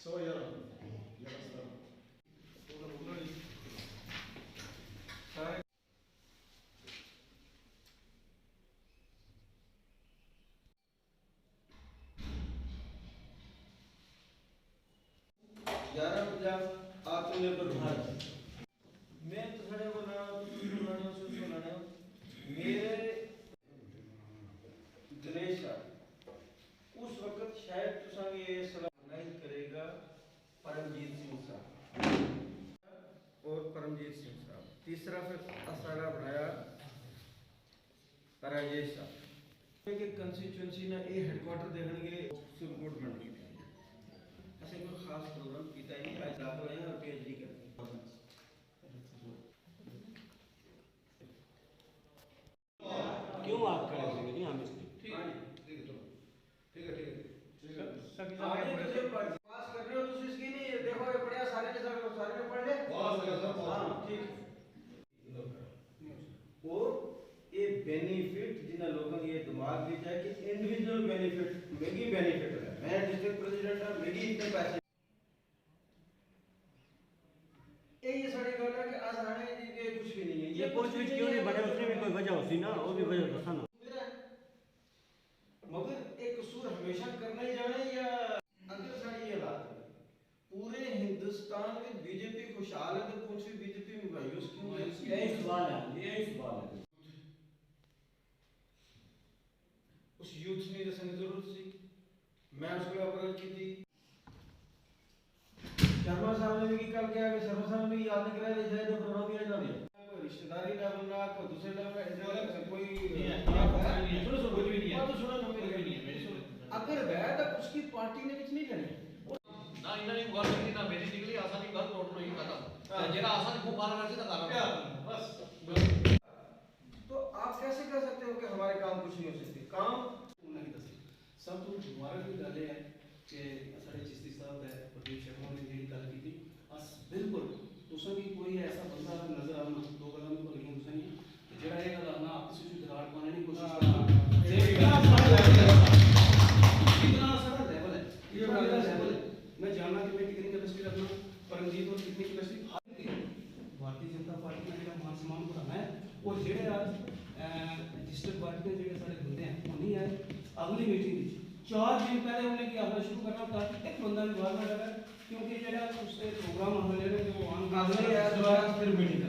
Só yaraslar. आत्मनिर्भर भारत मैं तो खड़े को ना मेरे दिनेश उस वक्त शायद तुसा ये सलाह करेगा परमजीत सिंह साहब और परमजीत सिंह साहब तीसरा फिर असारा बनाया राजेश साहब के कंस्टिट्यूएंसी ना ये हेडक्वार्टर देखणगे सुरकोट बन गई ऐसे कोई खास प्रोग्राम किया ही आज दाखिल आए और पीएचडी करते क्यों आप खड़े होंगे नहीं हम इसमें ठीक है आगे तो पास कर रहे हो तो इसकी नहीं देखो ये बढ़िया सारे के सारे में पढ़ ले हां ठीक और ये बेनिफिट जिन लोगों के दिमाग में जाए कि इंडिविजुअल बेनिफिट मेगी बेनिफिट है मैं डिस्ट्रिक्ट प्रेसिडेंट हूं मेगी इतने पैसे ये सारी गल है कि आज राणे जी के कुछ भी नहीं है ये कुछ भी क्यों नहीं बने उसमें भी कोई वजह होती ना वो भी वजह दसा ना मगर एक कसूर हमेशा करना ही जाए या अगर सारी ये हालत है पूरे हिंदुस्तान में बीजेपी खुशहाल है तो कुछ भी बीजेपी में मायूस क्यों है यही सवाल है उस यूथ ने जैसे जरूरत थी मैं उसको अप्रोच की थी शर्मा साहब ने भी कल क्या कि शर्मा साहब ने भी याद नहीं कराया दे जाए तो प्रोग्राम किया जा रहा है कोई रिश्तेदारी लेवल ना कोई दूसरे लेवल का कोई नहीं है सुनो सुनो कुछ भी नहीं है तो सुनो ना मेरे नहीं है अगर गया तो उसकी पार्टी ने कुछ नहीं करनी ना इन्होंने गौर नहीं ना मेरी निकली आसानी गल टोट नहीं खत्म जेरा आसानी खूब बार करके तो करा बस तो आप कैसे कह सकते हो कि हमारे काम कुछ नहीं हो सकते काम नहीं दसी सब तो हमारा भी गल है कि साडे चिश्ती साहब है प्रदीप शर्मा ने जी गल की थी अस बिल्कुल तुसा भी कोई ऐसा बंदा नजर आना दो गल्लां में कोई तुसा नहीं कि जेड़ा ये गल आना आपस में दरार पाने की कोशिश कितना सारा लेवल है ये वाला लेवल है मैं जानना कि मैं कितनी कैपेसिटी रखना परमजीत और कितनी कैपेसिटी भारतीय जनता पार्टी में जेड़ा मान सम्मान बढ़ाना है और जेड़े आज डिस्ट्रिक्ट पार्टी के जेड़े सारे बंदे हैं वो नहीं आए अगली मीटिंग 4 दिन पहले उन्हें क्या आना शुरू करना ताकि एक बंदा भी बाहर ना रहे क्योंकि जेड़ा उससे प्रोग्राम हम ले रहे थे वो अगले दोबारा फिर मीटिंग